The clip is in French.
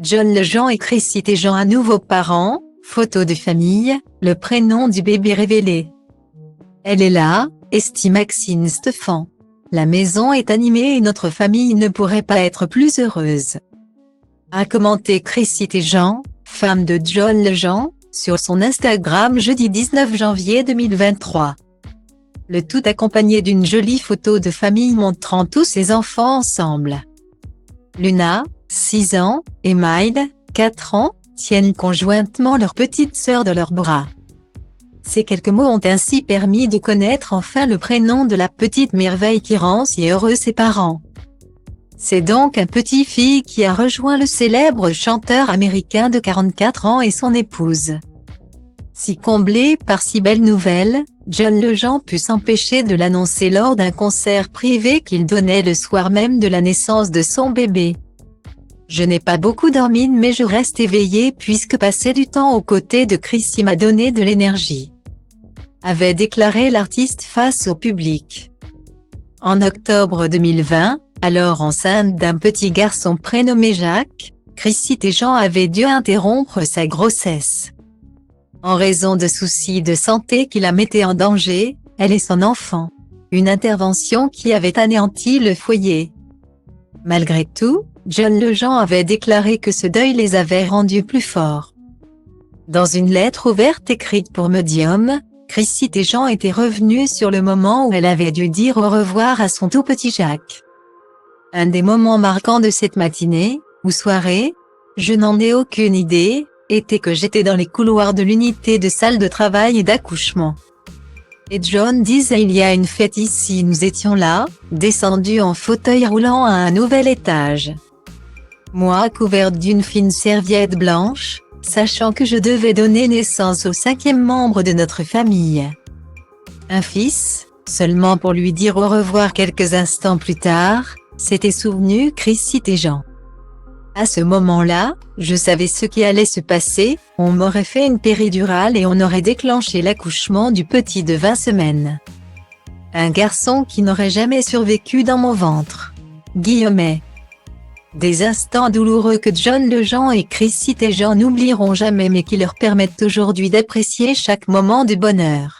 John Legend et Chrissy Teigen à nouveau parents, photo de famille, le prénom du bébé révélé. Elle est là, estime Maxine Stephan. La maison est animée et notre famille ne pourrait pas être plus heureuse. A commenté Chrissy Teigen, femme de John Legend, sur son Instagram jeudi 19 janvier 2023. Le tout accompagné d'une jolie photo de famille montrant tous ses enfants ensemble. Luna, 6 ans, et Maïd, 4 ans, tiennent conjointement leur petite sœur dans leurs bras. Ces quelques mots ont ainsi permis de connaître enfin le prénom de la petite merveille qui rend si heureux ses parents. C'est donc un petit-fille qui a rejoint le célèbre chanteur américain de 44 ans et son épouse. Si comblé par si belle nouvelle, John Legend put s'empêcher de l'annoncer lors d'un concert privé qu'il donnait le soir même de la naissance de son bébé. Je n'ai pas beaucoup dormi mais je reste éveillé puisque passer du temps aux côtés de Chrissy m'a donné de l'énergie, avait déclaré l'artiste face au public. En octobre 2020, alors enceinte d'un petit garçon prénommé Jacques, Chrissy Teigen avait dû interrompre sa grossesse. En raison de soucis de santé qui la mettaient en danger, elle et son enfant. Une intervention qui avait anéanti le foyer. Malgré tout, John Legend avait déclaré que ce deuil les avait rendus plus forts. Dans une lettre ouverte écrite pour Medium, Chrissy Teigen était revenue sur le moment où elle avait dû dire au revoir à son tout petit Jacques. Un des moments marquants de cette matinée, ou soirée, je n'en ai aucune idée, était que j'étais dans les couloirs de l'unité de salle de travail et d'accouchement. Et John disait il y a une fête ici, nous étions là, descendus en fauteuil roulant à un nouvel étage. Moi couverte d'une fine serviette blanche, sachant que je devais donner naissance au 5e membre de notre famille. Un fils, seulement pour lui dire au revoir quelques instants plus tard, s'était souvenu Chrissy Teigen. À ce moment-là, je savais ce qui allait se passer, on m'aurait fait une péridurale et on aurait déclenché l'accouchement du petit de 20 semaines. Un garçon qui n'aurait jamais survécu dans mon ventre. Guillemets. Des instants douloureux que John Legend et Chrissy Teigen n'oublieront jamais mais qui leur permettent aujourd'hui d'apprécier chaque moment de bonheur.